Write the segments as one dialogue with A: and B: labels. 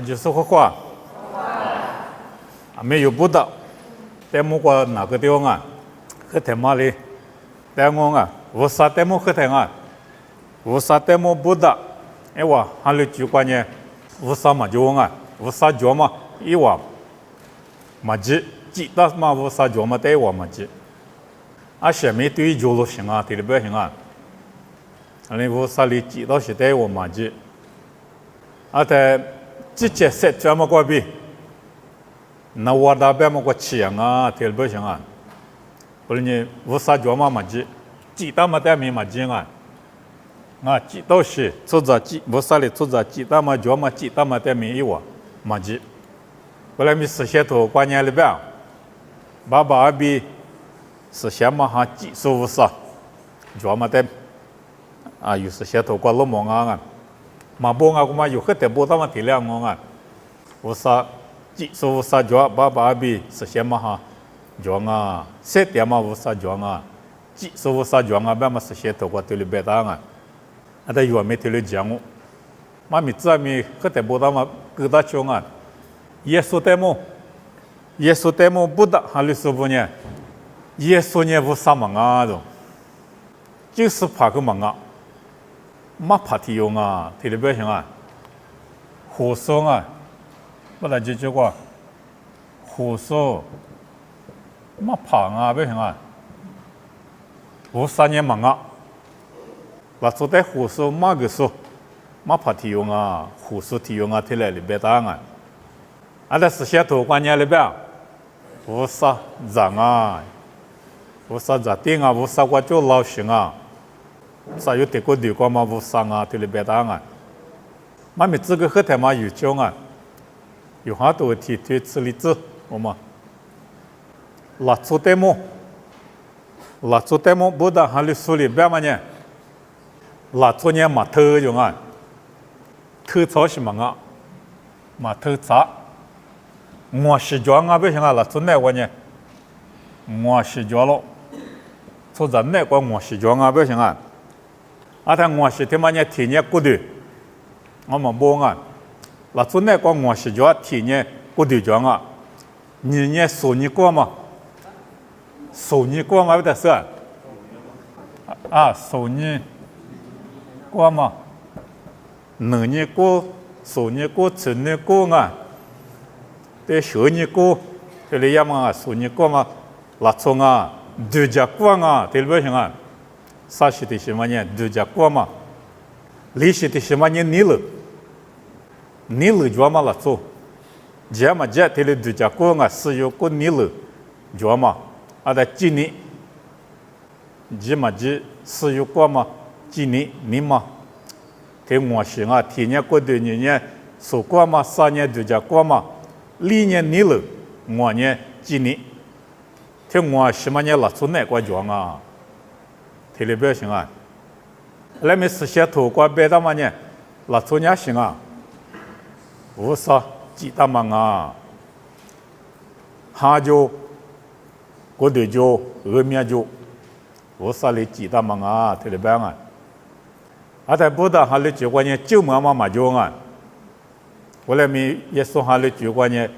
A: 就是话，没有不到，在某个哪个地方啊，和他妈的，在我啊，无啥在某和他啊，无啥在某不到，我还有主观呢，无啥嘛就啊，无啥脚嘛，我嘛记，记到嘛无啥脚嘛对我嘛记，前面对于脚路行啊，对的不行啊，你无啥里记到是对我嘛记，在这些事怎么过比？那我那边么个气啊，对不行啊？不然你无啥脚嘛记，记到嘛对面嘛记啊。记到是做着记，无啥里做着记到嘛脚嘛记到嘛对面一窝嘛记。不然你实现头观念里边，爸爸比实现嘛哈记数无啥，脚嘛对有实现头观路忙啊。嘛不我嘛有很多不到嘛体谅我啊，无啥技术无啥脚，爸爸比实现嘛哈脚啊，设点嘛无啥脚啊，技术无啥脚啊，别嘛实现头个对里别当啊，但有没对里讲我，嘛咪知咪很多不到嘛各大穷啊，耶稣带么不到哈里说不呢，耶稣呢无啥忙啊都，就是怕个忙啊。嘛怕提用啊，提的不行啊，火烧啊，不然就这个火烧，嘛怕啊不行啊，无啥年忙啊，那做在火烧嘛个烧，嘛怕提用啊，火烧提用啊，提来里边当啊，在实现头观念里边，无啥脏啊，无啥杂定啊，无啥我就老行啊。啥有得过对过嘛无伤啊，对里别当啊，嘛没这个和他嘛有讲啊，有好多提推吃例子，我嘛，拉出代么不但还里书里边嘛呢，拉出呢嘛偷用啊，偷草是嘛啊，嘛偷茶，我是讲啊不行啊，拉出那个呢，我是讲了，出咱那个我是讲啊不行啊。他我是他妈呢体验过的，我们不啊，那从那个我是叫体验过的讲啊，你呢手你过吗？手你过吗？不得是手你过吗？能你过，手你过，chân你过啊，对手你过，这里样嘛，手你过嘛，那从啊，对着过啊，对不行啊？啥是的什么呢？就叫过嘛，历史的什么呢？你了做嘛了做，这嘛这这里就叫过啊，是有过你了做嘛，在今年，这嘛这是有过嘛，今年你嘛，这我行啊，天年过的年说过嘛，3年就叫过嘛，2年你了，我呢今年，这我什么呢？了做哪个讲啊？体力不行啊，那么实现头挂别的嘛呢？那做年行啊，无啥几大忙啊，哈就过得就面就无啥哩几大忙啊，体力不啊，在不的哈哩就关呢就嘛就啊，我来咪耶稣哈哩就关呢，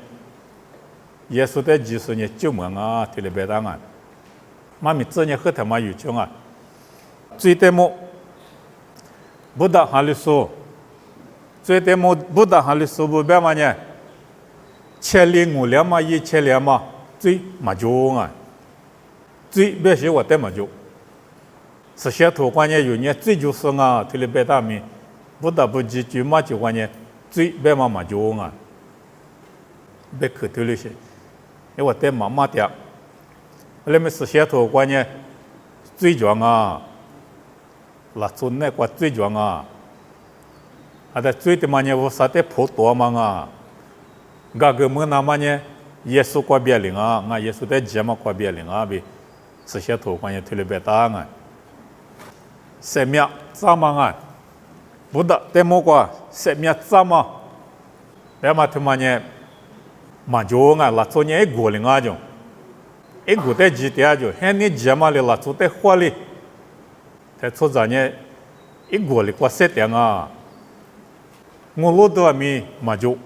A: 耶稣的技术呢就啊，体力不当啊，嘛咪这呢和他妈有穷啊。最得么不打哈里说，最得么不打哈里说不别嘛呢？1500嘛，1000嘛，最嘛就啊，最别是我得嘛就，实现头关键有呢，最就是啊，提里别大米，不打不记就嘛就关键，最别嘛就啊，别可头了些，因为我得嘛点，那么实现头关键最重啊。那从那个最重啊，在最的嘛呢，我啥的普多嘛啊，个么那嘛呢，耶稣过别领啊，耶稣在节嘛过别领啊，比实现头关键推了别大啊，生命咋嘛啊，不的在么个生命咋嘛，别嘛他嘛呢，嘛就啊，那从呢一个领啊就，一个在几点就，现在节嘛哩那从在火里。在出咱呢，一个里过7点啊，我老多咪嘛就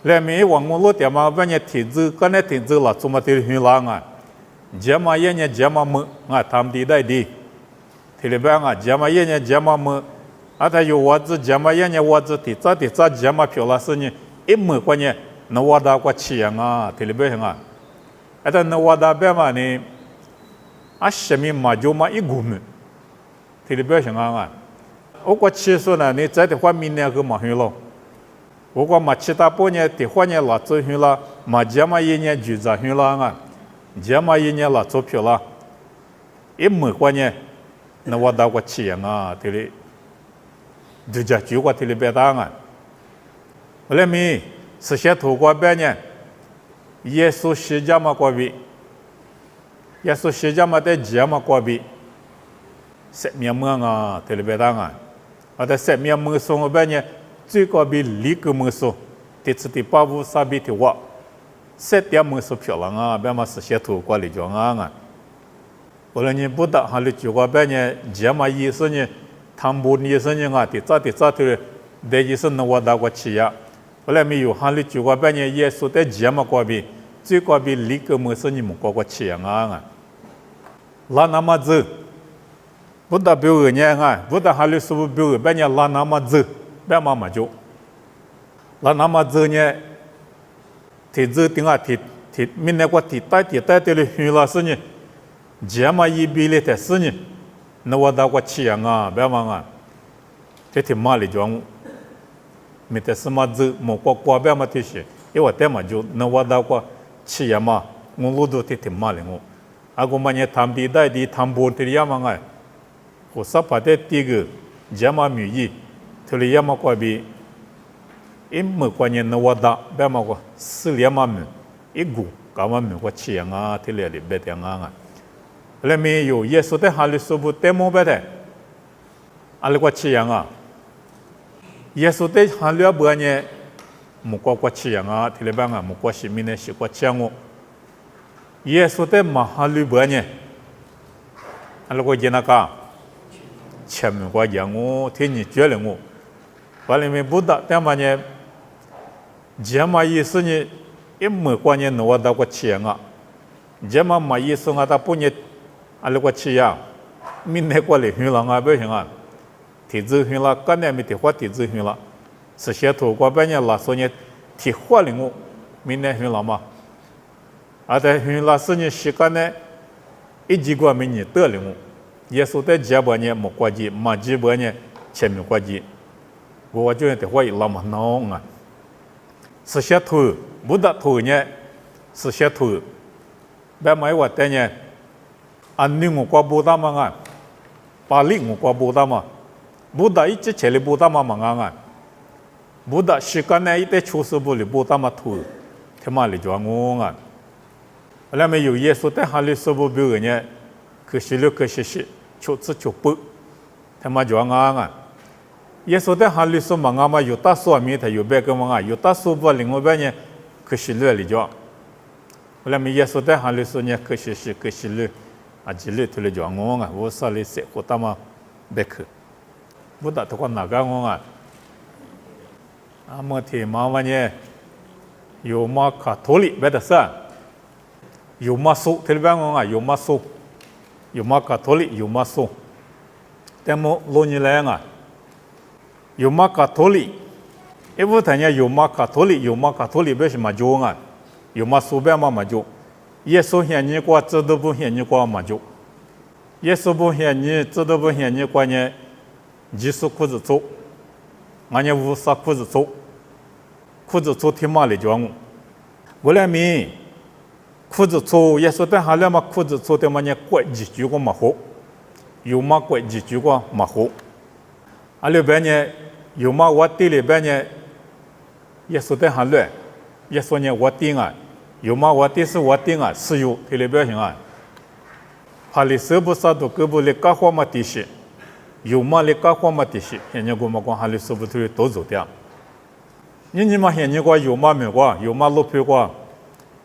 A: 来米往我路点嘛，半夜停止，刚才停止了，怎么的云浪啊？节嘛一年节嘛么啊，他们的代的，提里边啊，节嘛一年节嘛么，啊他有娃子节嘛一年娃子的，咋节嘛漂亮是呢？一么关键，那娃子过气样啊，提里边啊，啊他那娃子边嘛呢，啊什么嘛就嘛一股么，提里边啊，我过气说呢，你在的话明年个嘛去了。我讲嘛，其他半年的话呢，老做去了，嘛节嘛一年就在去了啊，节嘛一年老做票了，一没关呢，那我到过气样啊，这里，就叫就过这里别打啊，后来没实现透过半年，耶稣十架嘛过比，耶稣十架嘛在节嘛过比，十面门啊，这里别打啊，啊在十面门送我半年。最高比立个门数，这次的八五三比的话，7点门数漂亮啊，别嘛实现透过来讲啊。后来你不打还是就个别呢，节嘛意思呢，他们意思呢啊，的咋的，的意思呢我打过去呀。后来没有还是就个别呢，耶稣的节嘛过比，最高比立个门数你们过去呀啊。拉那么子，不打表人呢啊，不打还是说表人，别呢拉那么子。别嘛嘛就，那那么子呢？提子定啊提，明年过提带的了，许老师呢，节嘛一比例的事呢，那我到过气样啊，别嘛啊，这挺嘛里讲，没得什么子，莫过别嘛这些，因为点嘛就那我到过气样嘛，我路都挺嘛里我，啊我们呢谈的带的谈不的样嘛哎，我啥把的第个节嘛语义。这里也么过比，一么过年那我打，别么过4年嘛么，一股搞嘛么过气样啊，这里里别点啊，那没有耶稣的哈里说不得么别的，阿里过气样啊，耶稣的哈里不呢，么过气样啊，这里边啊么过西面呢是过气样哦，耶稣的嘛哈里不呢，阿里过见那个，前面过样哦，天你绝了我。把里面不打，但嘛呢，节嘛意思呢，一没关键我到过钱啊，节嘛嘛意思啊，他不呢，啊那个钱呀，明年过来去了啊，不行啊，提子去了，今年没提花提子去了，实现透过半年了，说呢，提花了我，明年去了嘛，啊在去了是呢，时间呢，一几个明年得了我，耶稣在节半年没关系，嘛节半年前面关系。我就得会那么弄啊，实现图不得图呢，实现图，别买我的呢，安宁我过不到嘛啊，巴黎我过不到嘛，不得一直起来不到嘛啊，不得时间呢一点出事不里不到嘛图，他妈里就我啊，后来没有耶稣在哈里说不表人呢，可惜了可惜是，出自就不，他妈就啊。耶稣在哈里说嘛，俺们有大说明他有别个嘛，有大说不另外边呢，可惜了里叫。后来没耶稣在哈里说呢，可惜了，啊，这里头里叫我啊，我说里说我他妈别去，不打他个哪个我啊？啊，么天妈妈呢，有嘛卡托里别的事，有嘛苏，这里边我啊有嘛苏，有嘛卡托里有嘛苏，但么罗尼来啊。有嘛卡托里，一部分人有嘛卡托里，有嘛卡托里为什么就啊？有嘛苏边嘛就，耶稣现你过，这都不现你过嘛就，耶稣不现你，这都不现你过呢，几束裤子走，俺家无啥裤子走，裤子走天马里叫我，我来没，裤子走，耶稣在下来嘛裤子走的嘛呢，怪几句个嘛好，有嘛怪几句个嘛好。阿里边呢，有嘛我地里边呢，耶稣在喊乱，耶稣呢我定啊，有嘛我地是我定啊，是有地里边行啊，怕里舍不杀都根本里搞活嘛地些，有嘛里搞活嘛地些，现在我们讲哈里舍不头都走掉，你嘛现在讲有嘛没过，有嘛路票过，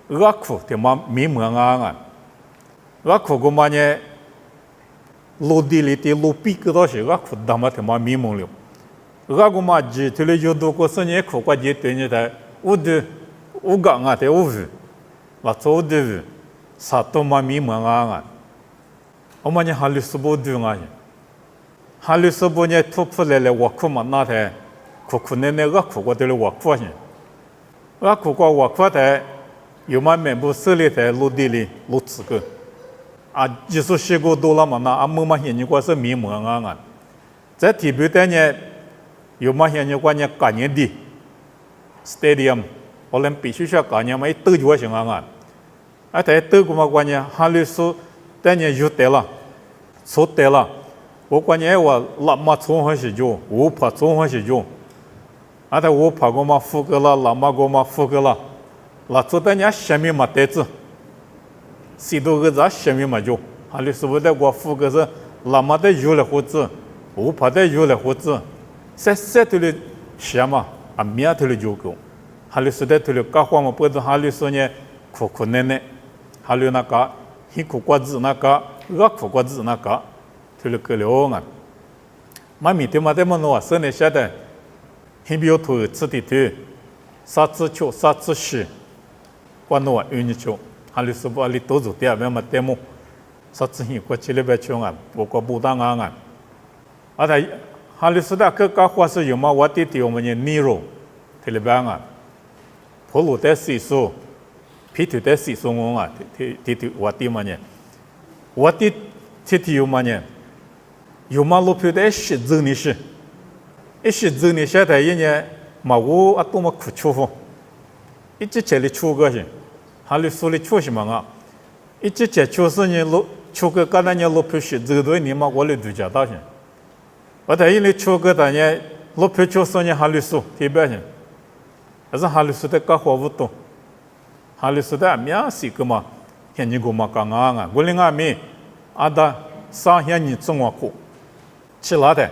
A: 恶苦的嘛迷茫啊，恶苦个嘛呢？路地里的路比个到些个苦他妈他妈迷蒙了，个个嘛只头里有多个生意苦个就对你的 우드 우강아 대 우브 라초 우드 사토마 미망아 어머니 할리스보드가 할리스보냐 투플레레 와쿠만 나대 쿠쿠네네가 쿠고들 와쿠하니 와쿠고 와쿠대 요만 멤버 설리대 로딜리 로츠그 아 지수시고 돌아만나 아무마 현이고서 미망아 제 디뷰때냐 요마 현이고냐 까니디 스테디엄 올림픽 시샤 까냐마이 뜨주어 생각아 아 대 뜨고마 관냐 할리스 때냐 유텔라 소텔라 我关键我拉马从何时就，我怕从何时就，啊，他我怕我嘛富个了，拉马我嘛富个了，拉做的人下面嘛袋子，许多个在下面嘛就，还有是不的我富个是拉马的有了胡子，我怕的有了胡子，塞头的下嘛，啊面头的就够，还有是的头的搞话嘛不是还有是呢苦苦奶奶，还有那个很苦瓜子那个，恶苦瓜子那个。 틀 끌려오면 마미 때마다 노아 선에 샤다 힘비오토 츠티트 사츠초 사츠시 관노아 유니초 할리스보 알리 도조 때아메마 때모 사츠히 과칠레베초가 보고 부당앙아 아다 할리스다 그까 화서 요마 와티티 오머니 니로 틀레방아 폴로 데시소 피트 데시송옹아 티티 와티마냐 와티 티티 요마냐 有马路票的是真的是，一是真的现在一年马我啊多么苦出乎，一直这里出个是，还里手里出什么啊？一直这出是呢路出个刚才呢路票是这个你嘛我里度假到是，我在一里出个的呢路票出是呢还里手特别是，但是还里手的搞活不多，还里手的面是个嘛，现在个嘛刚刚啊，我另外面啊的上现你中国苦。 其他的，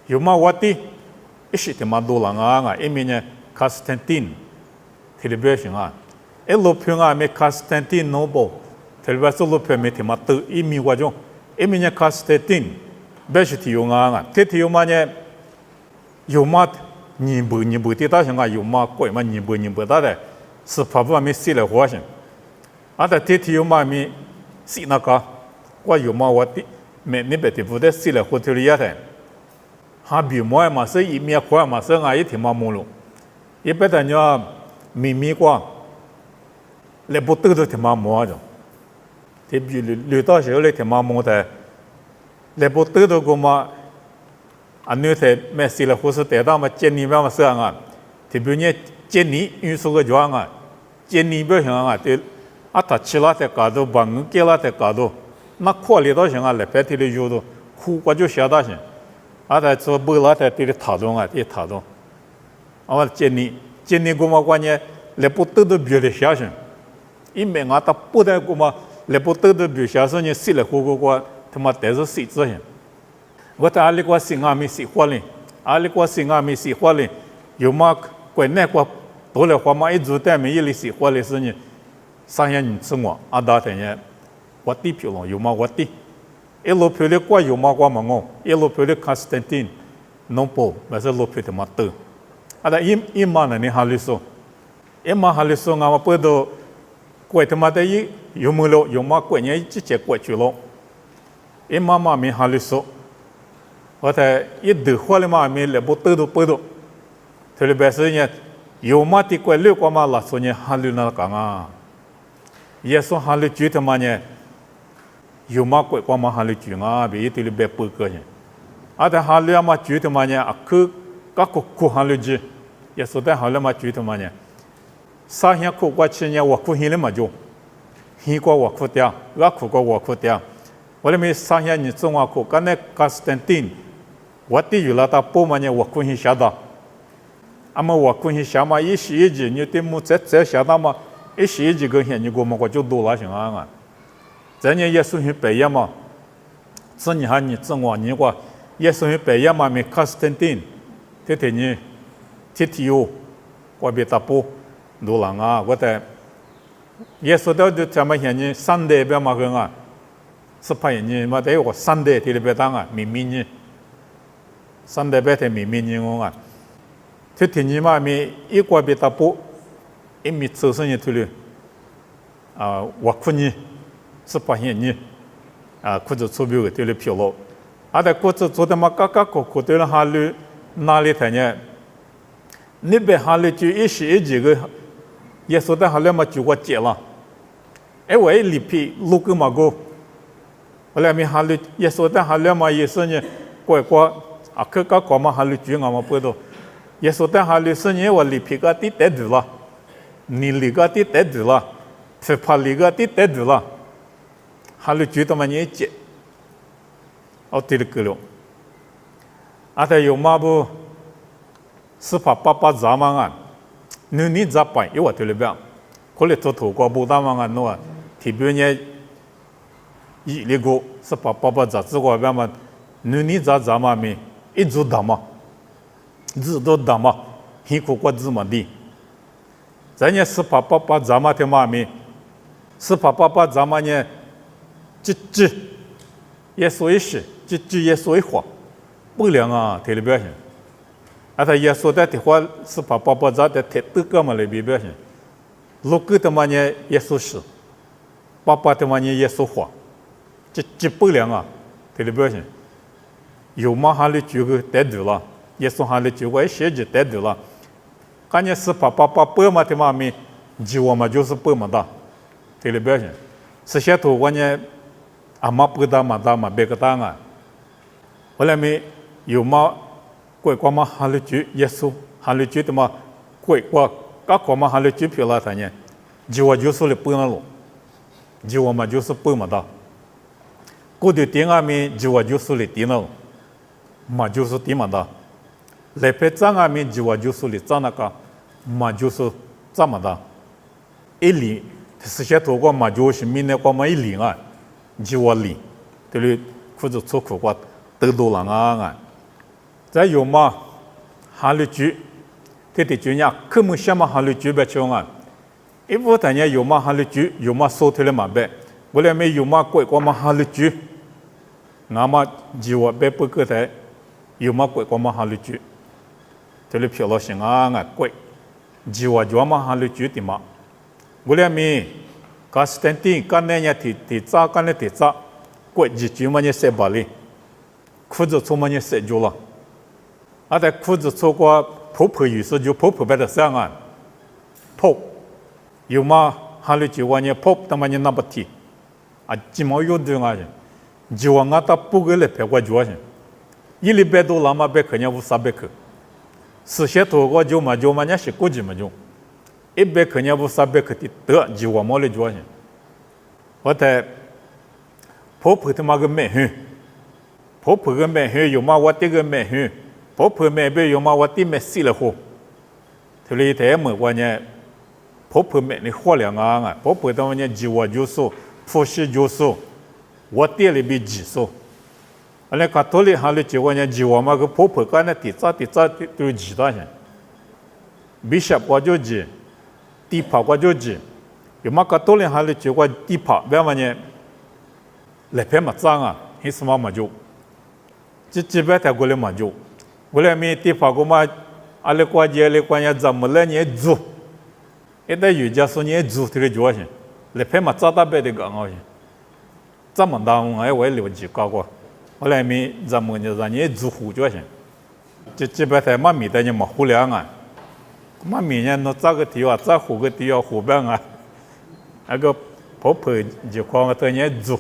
A: 有嘛我的，一些他妈多了啊！一面呢，卡斯坦丁，特别是啊，一路平啊，没卡斯坦丁诺布，特别是路平没他妈多，一面我就，一面呢卡斯坦丁，别是提用啊，这提用嘛呢，有嘛你不的大像啊，有嘛贵嘛你不大的，是怕不没死了活性，啊，但这提用嘛没死那个，我有嘛我的。 mais ni bete bude sila hotelia te ha bi mo ma se i mi kwa ma se nga i ti ma mo lo i beta nya mi kwa le botu de ti ma mo jo te bi le ta je le ti ma mo te le botu de go ma anu te me sila ho se te da ma chen ni ma se nga te bi ne chen ni yu so ge jwa nga chen ni be nga te ata chila te ka do bang ke la te ka do 那扩里到行啊，来白天的有的苦我就晓得行，啊，在做不拉在地里讨论啊，地讨论，啊，今年我们关键来不得的别的下行，因为俺他不得我们来不得的别下生呢，死了活过他妈但是死之行，我在阿里个心啊没死活哩，阿里个心啊没死活哩，有嘛国内个多了话嘛一直在没一里死活哩是呢，上下人生活阿达等呢。 我地票了，有嘛我地，一路票的过有嘛我嘛我，一路票的卡斯坦丁，农波，但是路票的嘛多，啊，但一嘛呢你哈里说，一嘛哈里说俺们不都，过他妈的有么了，有嘛过年直接过去了，一嘛嘛没哈里说，我在一得货的嘛没来不得都不得，特别是呢，有嘛的过六个嘛拉说呢哈里那讲啊，也说哈里觉得嘛呢。 有嘛贵光嘛哈里住啊，别一堆里别不个人，啊，但哈里嘛住的嘛呢，啊，去各个哈里住，也说的哈里嘛住的嘛呢，啥样苦过去呢？我苦hin了嘛就，hin过我苦掉，我苦过我苦掉，我那边啥样你中我苦，刚才卡斯坦丁，我的有了他波嘛呢，我苦hin下到，啊么我苦hin下嘛，一时一时你对么在下到嘛，一时一时个现你个嘛我就多了行啊。 咱呢也属于北亚嘛，这你还你正往你话也属于北亚嘛，没卡斯坦丁，这天呢，这天有我别打波，多人啊，我在也说到就咱们现在三代别嘛个啊，是怕人家嘛得有个三代的别当啊，明明呢，三代别的明明呢我啊，这天你妈咪一过别大波，一米走上一头了，我哭你18年哭着出表对了漂了，在过着做的嘛嘎嘎哭对了哈里哪里谈呢？你别哈里就一时一几个，耶稣的哈里嘛就我接了，我一里皮路个嘛个，我来咪哈里耶稣的哈里嘛也是呢，乖乖可个搞嘛哈里就我嘛不懂。耶稣在哈里是你我里皮个地带住了，你里个地带住了，是怕里个地带住了，哈里觉得嘛你接，对了个了，他有嘛不，是怕爸爸咋嘛啊，你咋办？因为对了边，可能做土瓜不打嘛啊，喏，提别人一那个是怕爸爸咋子个边嘛，你咋嘛咪一直打嘛。日都打嘛，辛苦过日嘛的。咱也是怕爸爸咱嘛的妈咪，是怕爸爸咱嘛呢，这也说一些，这也说一话，不良啊，听了表现。他也说的话是怕爸爸咱的太多个嘛来表现。如果的嘛呢也说是，爸爸的嘛呢也说话，这不良啊，听了表现。有嘛哈里就个带住了。耶稣哈里就我写就带走了，看见是怕爸爸不嘛的妈咪，就我嘛就是不嘛的，对了表现，是些图我呢，妈不打嘛打嘛别个打啊，后来咪有嘛怪光嘛哈里就耶稣哈里就的嘛怪光，个嘛哈里就漂亮他呢，就我就是了不那路，就我嘛就是不嘛的，过的点啊咪就我就是了点了，嘛就是点嘛的。来陪张阿弥就我就是里张那个，嘛就是这么的，一里是些透过嘛就是明年过嘛一里啊，就我里，对了，或者出口过得多了啊，再有嘛哈里居，这的就呢，科目什么哈里居别去啊，一部分呢有嘛哈里居，有嘛收退了嘛别，我来没有嘛贵过嘛哈里居，那么就我别不个的，有嘛贵过嘛哈里居。这里漂亮些贵，就我嘛哈里住的嘛，我俩咪，卡斯坦丁，干那呀提早，干那提早，贵就嘛呢塞巴里，裤子穿嘛呢塞住了，在裤子穿过婆有时就婆别的上啊，婆，有嘛哈里就我呢婆他妈呢那不提，几毛有的啊，就我他不给来陪我住去，一礼拜多了嘛别肯定500克。是些土个就嘛呢是估计嘛就，100肯定500克的得就我们来做些。我在婆的嘛个美哼，婆个美哼有嘛我这个美哼，婆美边有嘛我的美死了货。这里台么我呢，婆美的货量啊，婆的嘛呢就我就说，夫妻就说，我店里边几说。那卡托里哈里就我呢，就我们个婆干那地扎都几多钱？Bishop 我就几，地帕我就几，有嘛卡托里哈里就我地帕，别嘛呢，来拍嘛脏啊，还是嘛就，这几百台过来嘛就，过来没地帕过嘛，阿里过节里过年怎么来你做？一旦有家说你做，这里多少钱？来拍嘛扎大白的讲好些，这么大我也了解搞过。后来咪咱们呢，让你做胡椒先，这几百台嘛米的你嘛胡粮啊，嘛米呢那这个地啊，这胡个地啊胡边啊，那个婆就光个等你做，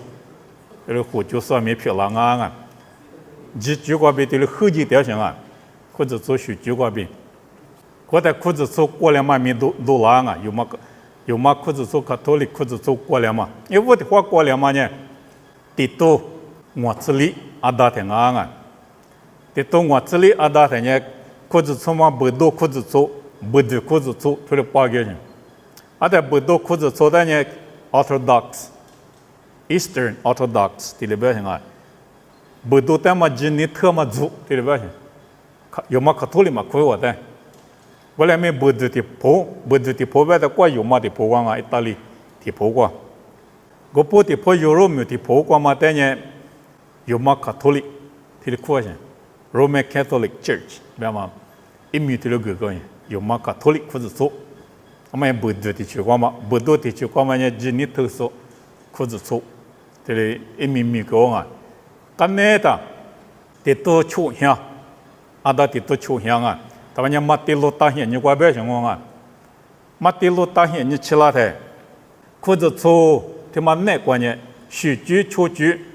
A: 这个胡椒上面漂亮啊，几瓜边的后几条线啊，或者做水几瓜边，或者或者做过两嘛米都烂啊，有嘛或者做卡托里，或者做过两嘛，因为我的话过两嘛呢，地多我这里。ada tengah itu ngwat celi ada tanya kuzu cuma bedo kuzu cu bedo kuzu cu tu pagi ni ada bedo kuzu cu tanya Orthodox Eastern Orthodox di lebih hengai bedo tema jenis tema cu di lebih有嘛Katolik嘛可以的，我来没bedo di po别的过有嘛di po光意大利di po光，我不di po Europe di po光嘛tanya有嘛 Catholic ที่เรียกว่า Roman Catholic Church แบบว่า一米的个个有嘛卡托利或者说，我们不多地区光嘛，不多地区光嘛呢，基尼特色或者说，这里一米个啊，干那的，得多出香，阿达得多出香啊，他们呢马蒂罗大县你过别情况啊，马蒂罗大县你吃了的，或者说他们那关呢，许居出居。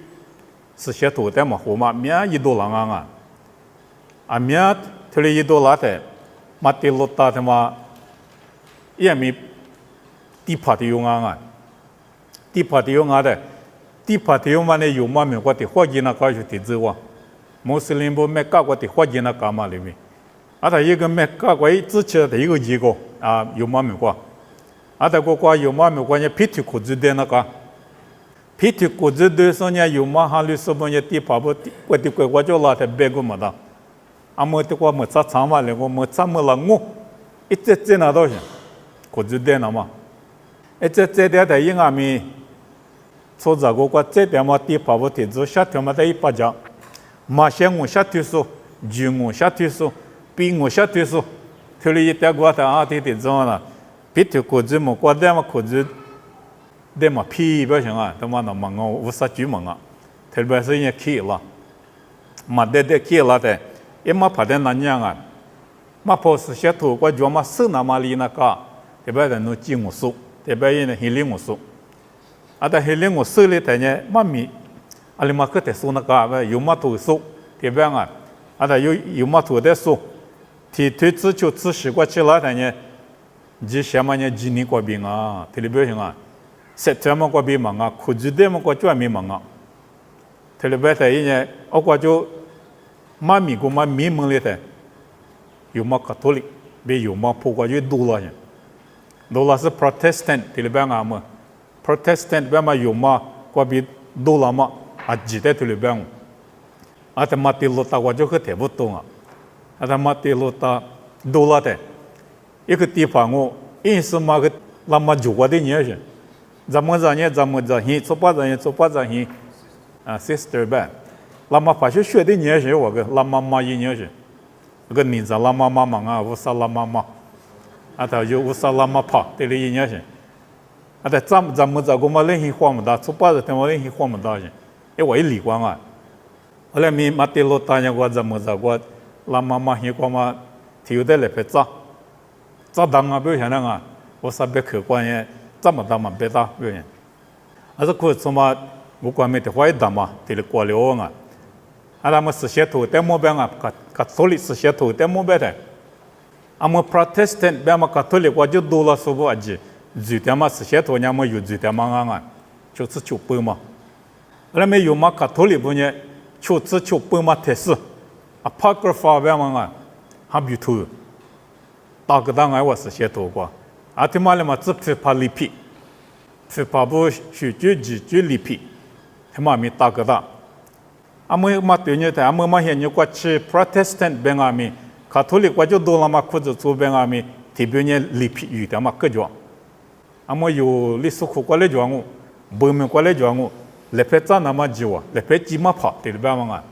A: 是些土的嘛，我嘛面一多人啊，啊面这里一多拉的，马蒂罗达的嘛，也没地帕的用啊，地帕的用啊的，地帕的用嘛呢有嘛没过的花钱那搞就的走啊，穆斯林不没搞过的花钱那干嘛里面，啊他一个没搞过之前的一个啊有嘛没过，啊他个有嘛没过呢皮提裤子的那个。皮提裤子的时候呢，有嘛哈律师们也地跑步，我就拉他背过嘛的，啊么的我么查查嘛嘞，我么查么了我，一直那东西，裤子的那嘛，一直的应该咪，做这个我这点嘛地跑步的做下条嘛的一把讲，马先我下条说，就我下条说，比我下条说，这里一点我的啊的做了，皮提裤子么我点嘛裤子。的嘛皮不行啊，他妈那忙啊，无啥居忙啊，特别是人去了，嘛的去了的，也嘛怕的那样啊，嘛怕是些土我就嘛是那么里那个，特别是那进我手，特别人黑领我手，啊，但黑领我手里头呢，嘛咪，啊，你嘛可得手那个，有嘛土手，特别啊，啊，但有嘛土的手，提推自就自习过去了的呢，就什么呢？几年过病啊，特别行啊。实际上我比忙啊，苦子的我就没忙啊。特别在一年，我就妈咪个妈咪忙里头，有嘛卡托利，别有嘛普国就多了些，多了是 Protestant， 特别啊么 ，Protestant 别嘛有嘛，我比多了嘛，啊记得特别啊，啊他妈的罗达我就去听不懂啊，啊他妈的罗达多了的，一个地方我因是嘛个那么久我的年些。咱们这些，做把这些，啊 ，sister 呗，那么发现学的年些我个，那妈妈一年些，个你这那妈妈忙啊，无啥那妈妈，啊，他就无啥那妈怕，对了一年些，啊，但咱们这个嘛，联系花么大，做把这他妈联系花么大些，我一理光啊，后来咪马蒂罗大呢，我咱们这个那妈妈些个嘛，提的来拍照，照当啊，不要想那个，我啥别客观些。这么大嘛，别大，对不对？还是可什么？我管没得坏大嘛，这里过了啊。啊，他们是些土的目标啊，卡托利是些土的目标的。啊，么 Protestant 别嘛卡托利我就多了说不阿吉，就他妈是些土伢么有就他妈啊，就是就不嘛。那么有嘛卡托利不呢？就不嘛特色。啊，Apocrypha 别嘛啊，还比土，大个当然我是些土过。啊，他妈的嘛，只批发里皮，批发不许几句里皮，他妈咪大个大。啊，么嘛对呢的，啊么嘛现在过去 Protestant 边啊咪，卡托利我就多了嘛，或者做边啊咪，特别呢里皮有的嘛各种。啊么有历史课过来讲我，不明过来讲我，来拍照那么久啊，来拍几马跑，对不对嘛？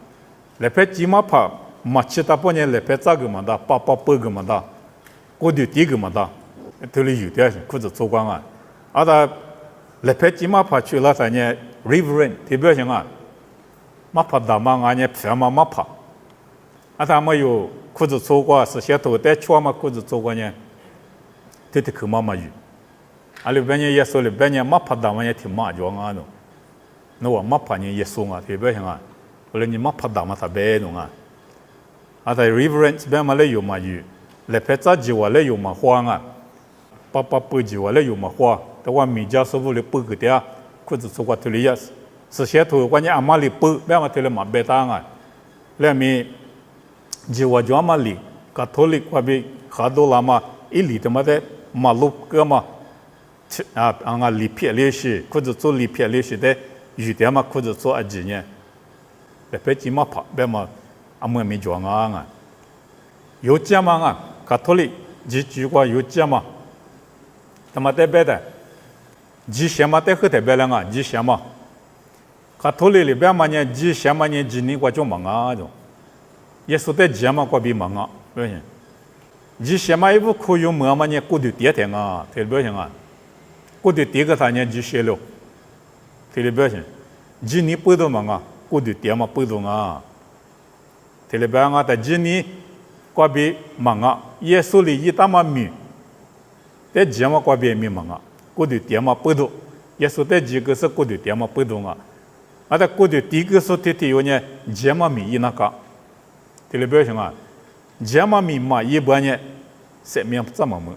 A: 来拍几马跑，嘛其他半年来拍照个嘛的，八个嘛的，我就第个嘛的。这里有的或者做光啊，啊，他来拍几马跑去了，他呢 ，Reverend 特别行啊，马跑大嘛，俺呢偏马跑，啊，他们有或者做过是些头带圈嘛，或者做过呢，这去妈妈有，啊，里边呢也说里边呢马跑大嘛也挺马壮啊喏，那我马跑呢也说啊，特别行啊，后来你马跑大嘛他别弄啊，啊，他 Reverend 边嘛来有嘛有，来拍照就话来有嘛慌啊。爸不久我来有嘛花，但我米家师傅来补个点，或者做个土里也是些土，关键阿妈里补，别嘛土里嘛别当啊，来米就我就阿妈里，卡托里我比卡多拉嘛，一里的嘛的马路个嘛，啊啊里片里是，或者做里片里是的，有点嘛或者做阿几呢，来别几嘛跑，别嘛阿妈没讲啊，有这嘛啊，卡托里几句话有这嘛。他妈的别的，几什么的很特别了啊，几什么？卡托利里边嘛呢，几什么呢？几年我就忙啊，就，耶稣的几嘛我比忙啊，对不对？只些嘛一部可用么嘛呢？过度跌停啊，听不行啊？过度跌个他呢只些了，听不行？只你不懂嘛啊？过度跌嘛不懂啊？听不行啊？但只你过比嘛啊？耶稣里一大嘛米，但只嘛过比米嘛啊？过度跌嘛不懂，耶稣在几个是过度跌嘛不懂啊？啊，但过度跌个是天天有呢，只嘛米一那个，听不行啊？只嘛米嘛一般呢。生命怎么么？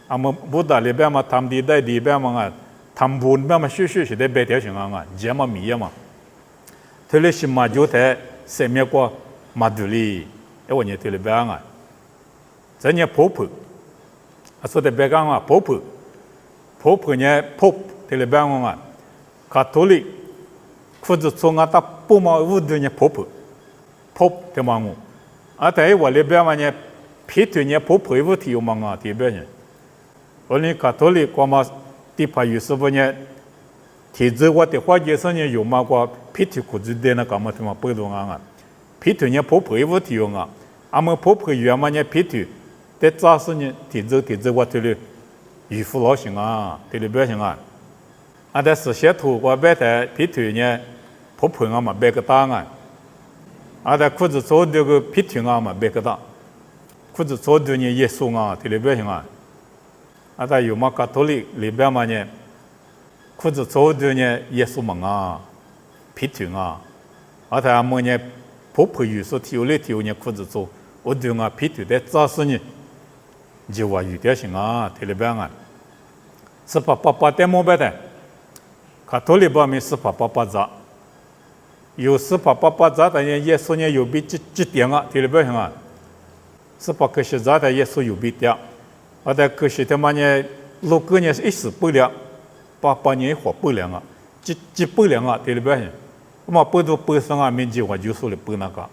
A: 阿么不打里边嘛，他们在里边嘛，他们不边嘛，学是在白条上啊，这么米嘛。特别是嘛，就在生命过马杜里，我呢特别边啊，这呢婆婆，啊说的别讲啊，婆婆呢婆特别边啊，卡托里，或者从啊他不嘛乌的呢婆的嘛我，啊在我里边嘛呢。皮腿呢，婆婆不提有嘛啊，提别人。我们卡托里光嘛，地怕有时候呢，体质我的话就是呢有嘛个皮腿裤子的那干嘛他妈不懂啊？皮腿呢，婆婆不提用啊，阿么婆婆原嘛呢皮腿，在早时呢体质我这里预付老行啊，这里不行啊。啊，但是些土我摆在皮腿呢，婆婆啊嘛摆个档啊，啊在裤子做这个皮腿啊嘛摆个档。或者做的呢耶稣啊，这里边行啊，啊，他有嘛卡托里里边嘛呢，或者做的呢耶稣嘛啊，皮腿啊，啊，他么呢，婆婆有时提来提呢，或者做，我对啊皮腿的早时呢，就话有点行啊，这里边啊，是把的么办的，卡托里方面是把咋，有是把咋的呢，耶稣呢有比几点啊，这里边行啊。是把可惜咋的耶稣有比掉，而在可惜他妈呢，6个呢是一时不了，8年活不了啊，几不了啊，对不对？嘛不都不上啊，面积我就说了不那个，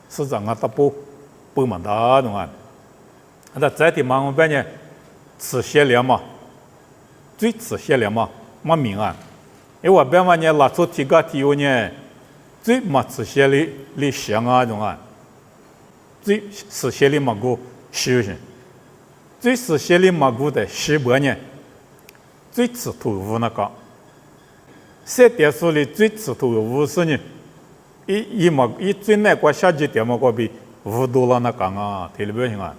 A: 市长啊他不嘛大懂啊，那在的嘛我们呢，吃些了嘛，最吃些了嘛，嘛明啊，因为我边嘛呢拉出提个提有呢，最嘛吃些里香啊懂啊。最实现的嘛个修行，最实现的嘛个的西伯呢，最吃土物那个，三点数里最吃土物是呢，一最难过下几点嘛个比5多了那个啊，听不行啊，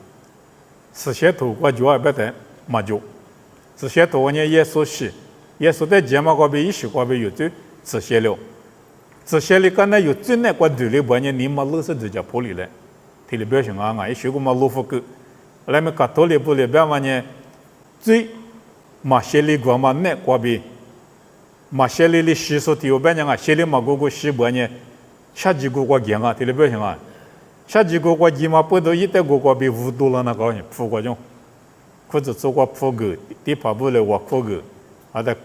A: 实现土个就要不得嘛就，实现土呢耶稣是，耶稣在节目个比10个比有最实现了，实现了刚才有最难过对里边呢，你嘛老是直接破里来。听里边行啊，一学过嘛罗福个，来么卡托里不里边嘛呢？最马些里国嘛难过比，马些里西索提有边样啊？些里嘛个西边呢，下几个国讲啊，听里边行啊？下几个国起码不到一代个比5多了那个富国种，或者做过富个，地怕不来我富个，啊的，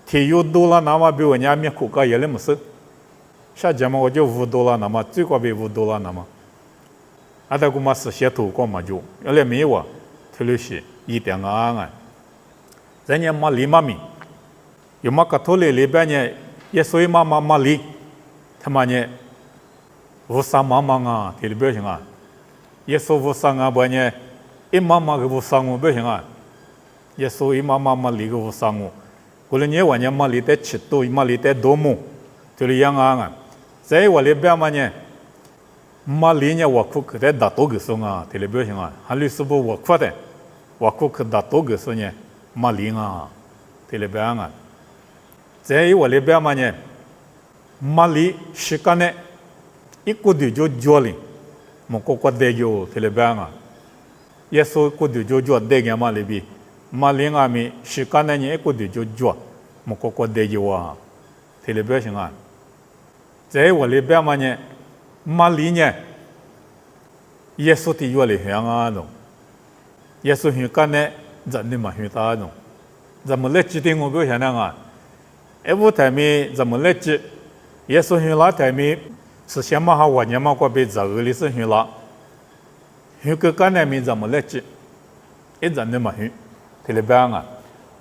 A: 体有多了那么比我家面苦个也那么少，下节嘛我就5多了那么最高比5多了那么。啊，他个嘛是些土个嘛就，原来没有啊，特别是一点啊，人家嘛离嘛米，有嘛个土里边呢，也所以嘛离，他妈呢，无啥嘛啊，特别行啊，也说无啥啊，不呢，一个无啥我不行啊，也所以嘛离个无啥我，过了年我呢嘛离得吃多，嘛离得多么，就这样啊，在我里边嘛呢。嘛离呢，我可在大多个时候啊，特别行啊，还有是不我快的，我可大多个时候呢，嘛离啊，特别啊，在我里边嘛呢，嘛离时间呢，一个就做了，么个得就特别啊，耶稣个就得个嘛里边，嘛离啊咪时间呢一个就做，么个得就啊，特别行啊，在我里边嘛呢。嘛离呢？耶稣的约里香啊侬，耶稣香干呢，咱的嘛香大侬，咱们来指定我不想那个，我台面咱们来指，耶稣香拉台面是先嘛哈我年嘛过被早个里是香拉，香个干呢面咱们来指，咱的嘛香，特别棒啊！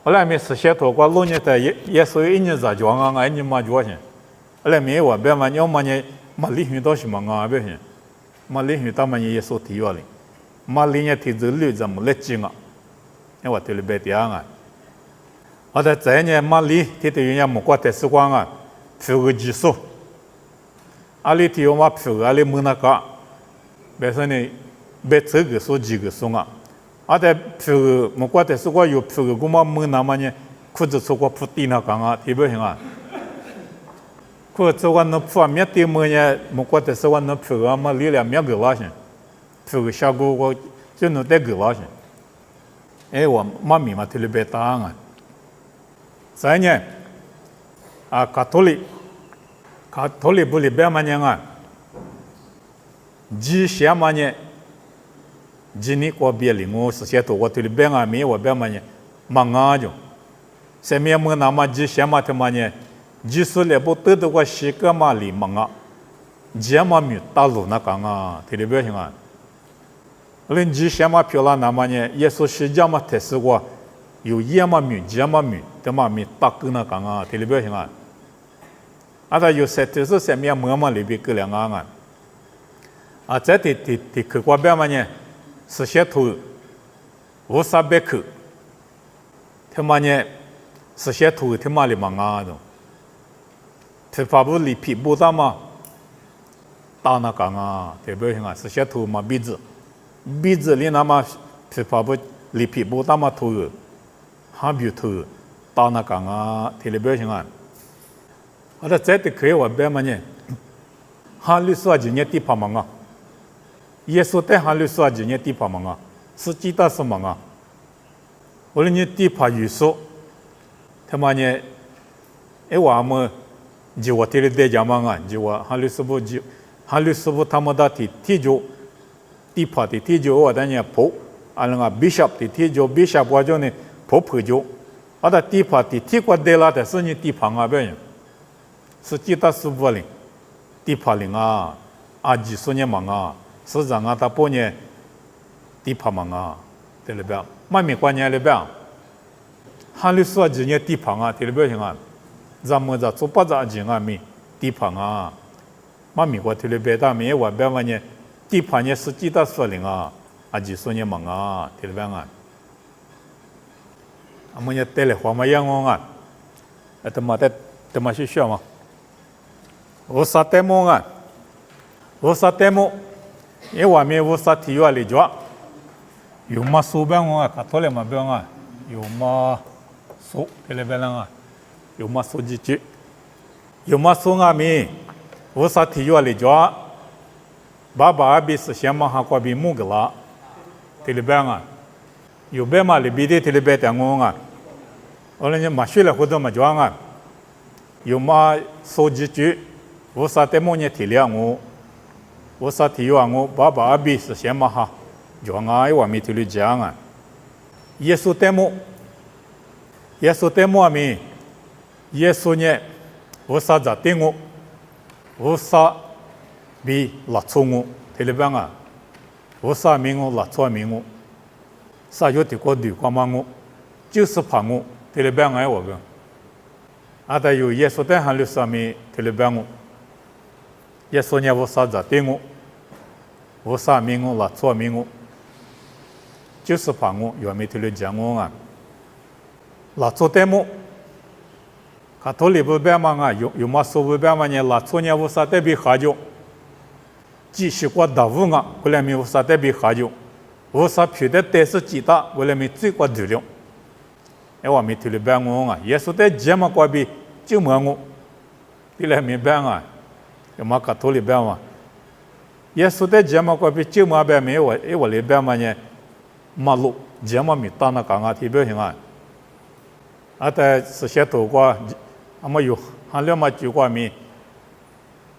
A: 后来面是些头过老年的耶稣一年咋装啊？一年嘛装些，后来面我别嘛要么呢。嘛离远到什么啊？不行，嘛离远到嘛也所提要哩，马里呢提子绿怎么来进啊？因为对了白点啊。我在这呢马里提的人家木瓜的时光啊，票个技术，阿里提我嘛票阿里没那个，本身呢白这个说几个说啊，阿在票木瓜的时光有票个，我嘛没那么呢，裤子出过铺地那个啊，提不行啊。可这个那铺面对么呢？木瓜的时候那铺啊嘛，里了面个拉些，铺个下个我就能带个拉些。哎，我妈咪嘛，特别白答案。再呢，啊，卡托利不里边嘛呢啊，几些嘛呢？几年过别里我是些多，我特别边啊，没我边嘛呢，忙啊就，下面么那么几些嘛他嘛呢？技术来不得的话，西个嘛里忙啊，这嘛没大路那讲啊，特别行啊。人几些嘛漂亮那么呢，耶稣是这么特殊过，有也嘛没，这嘛没，这嘛没大个那讲啊，特别行啊。啊，他有些特殊下面嘛里边个两啊，啊，这去过边嘛呢，是些图无啥别去，他嘛呢是些图他嘛里忙啊都。他发布里皮不大嘛，大那讲啊，特别行啊，是些图嘛鼻子里那么他发布里皮不大嘛图，哈比图大那讲啊，特别行啊。我在这里可以我别嘛呢，哈律说今年地方忙啊，耶稣在哈律说今年地方忙啊，是几大是忙啊，我们地方预说，他嘛呢，哎我们。就我提的代价嘛，就我哈律师傅他们的提就地方的提就我等下跑，啊那个 bishop 的提就 bishop 我就呢跑就，啊的地方的提过得了的是你地方啊别人，是其他师傅哩，地方哩啊，啊几十年忙啊，市长啊他半年地方忙啊，对了别，没关系了别，哈律师今年地方啊，对了别行啊。咱们在做八杂钱啊，没地方啊，妈咪我特别白大没我别问呢，地方呢是几大说领啊，啊几说呢忙啊，特别啊，我们也带来黄马样啊，他妈去学嘛，我啥带么啊，我啥带么，因为我们我啥体育里做，有嘛手边啊，卡托来嘛边啊，有嘛手特别白啊。有嘛说几句，有嘛说阿弥，我啥体育里做，爸爸阿比是先嘛哈过比木个啦，特别白啊，有白嘛里比的特别白点我啊，我那嘛学了好多嘛做啊，有嘛说几句，我啥在么呢体谅我啥体育我爸爸阿比是先嘛哈，做啊我没体力讲啊，耶稣在么阿弥。耶稣呢，我啥在对我啥比拉错我，特别啊，我啥名我拉错名我，啥有的过对过嘛我，就是怕我，特别爱我个，啊，但有耶稣在喊律上面特别我，耶稣呢我啥在对我啥名我拉错名我，就是怕我，有没特别讲我啊，拉错对我。卡托里不白嘛啊，有嘛说不白嘛呢？拉错呢，我啥代表喝酒，继续过大雾啊，过来没我啥代表喝酒，我啥皮的带是几大，过来没最过度了。哎，我没听了白我啊，耶稣在节嘛过比就么我，比来没白啊，有嘛卡托里白嘛？耶稣在节嘛过比就么白没我，哎我里白嘛呢？马路节嘛没到那讲啊，特别行啊，啊在是些多过。阿么有，还了嘛就过面，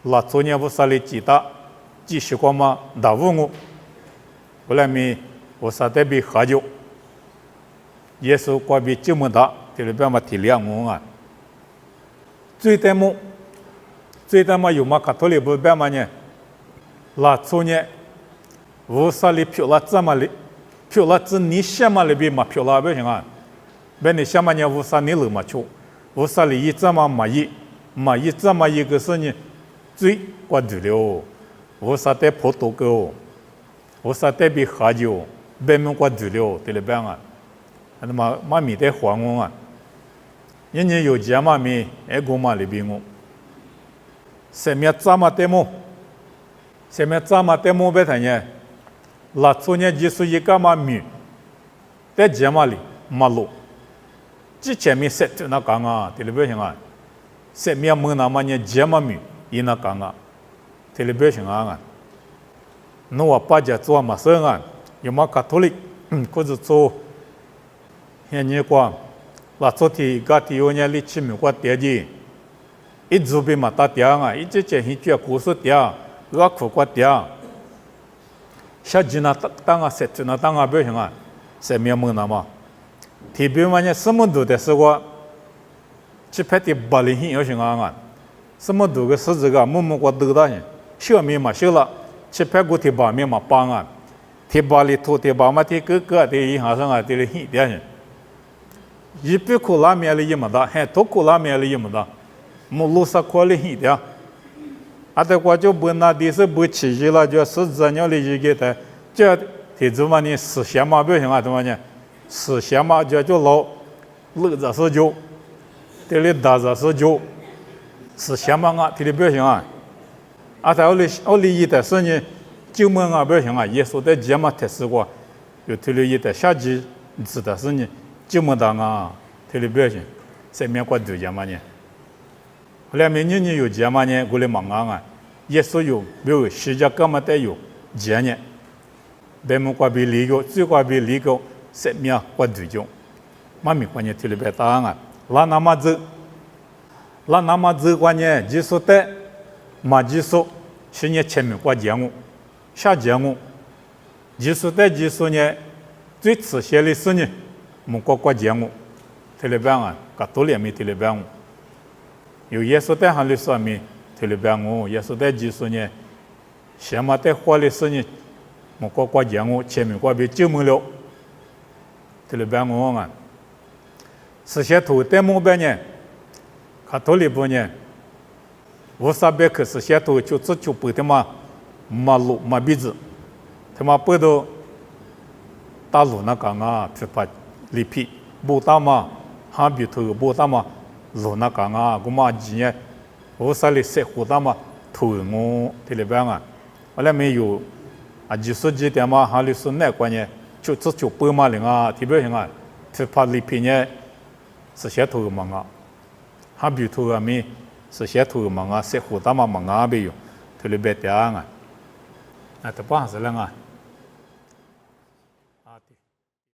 A: 拉昨年我啥里记得，继续过嘛大雾我，后来面我啥代表喝酒，耶稣过比这么大，这里边嘛体谅我啊，最代嘛有嘛卡托里不边嘛呢，拉昨年我啥里票拉怎么里，票拉只你什么里边嘛票拉不行啊，别你什么呢我啥你了嘛出。我啥里一这么满意这么一个是呢，最关注了，我啥在葡萄个，我啥代表喝酒，别么过治疗，对了别啊，那么米得还我啊，人家有钱嘛米，哎个嘛里边我，什么怎么得么？什么怎么得么别谈呢？拉出呢就是一个嘛米，在钱嘛里马路，之前米设就那讲啊，对了别行啊，什么么那么呢钱嘛米，伊那讲啊，对了别行啊。侬话把家做嘛生啊，有嘛卡托利，或者做，现在讲，拉做提个提有呢，你去美国点的，一做比嘛打点啊，一直前去做故事点，我苦过点，下几那当啊，实际那当啊，不行啊，什么么那么，提比嘛呢，什么都得是我，去拍的巴黎hin有行啊，什么都个是这个，么过都的，小米嘛小了。去拍过提巴面嘛帮啊，提巴里头提巴嘛提个的一行上啊，提了很点，一杯苦拉面里也没得，还多苦拉面里也没得，木路上过里很点，啊，这我就不拿的是不起去了，就是这样的一个的，这提子嘛呢，实现嘛不行啊，怎么呢？实现嘛就老649，提了849，实现嘛啊，提了不行啊。啊，在奥利伊的是呢，就门啊不行啊，耶稣在节目特殊过，有推了一的下集指的是呢，就门当啊，推了不行，上面过度节目呢，后来明年有节目呢，过来忙啊，耶稣有没有世界各么都有节呢，别么过比离个，最过比离个，上面过度种，妈咪过呢推了别当啊，那么子过呢，耶稣的。马技术是呢前面过节目，下节目，技术在技术呢最迟些的是呢，我过节目，特别棒啊，搞多年没特别棒，有耶稣在行的上面特别棒哦，耶稣在技术呢，先嘛在花的是呢，我过节目前面过比节目了，特别棒哦啊，实现图在目标呢，搞多里不呢？我啥别可是些都就只就不的嘛，马路马鼻子，他妈不都大路那讲啊，只怕里皮不大嘛，哈比头不大嘛，路那讲啊，我嘛几年，我啥里些胡大嘛，头我特别棒啊，后来没有啊，就是几点嘛，哈里是那关呢，就只就不嘛零啊，特别行啊，只怕里皮呢是些头嘛啊，哈比头啊没。是些图嘛啊，些胡大嘛啊，没有，特别别点啊，那这不还是啷个？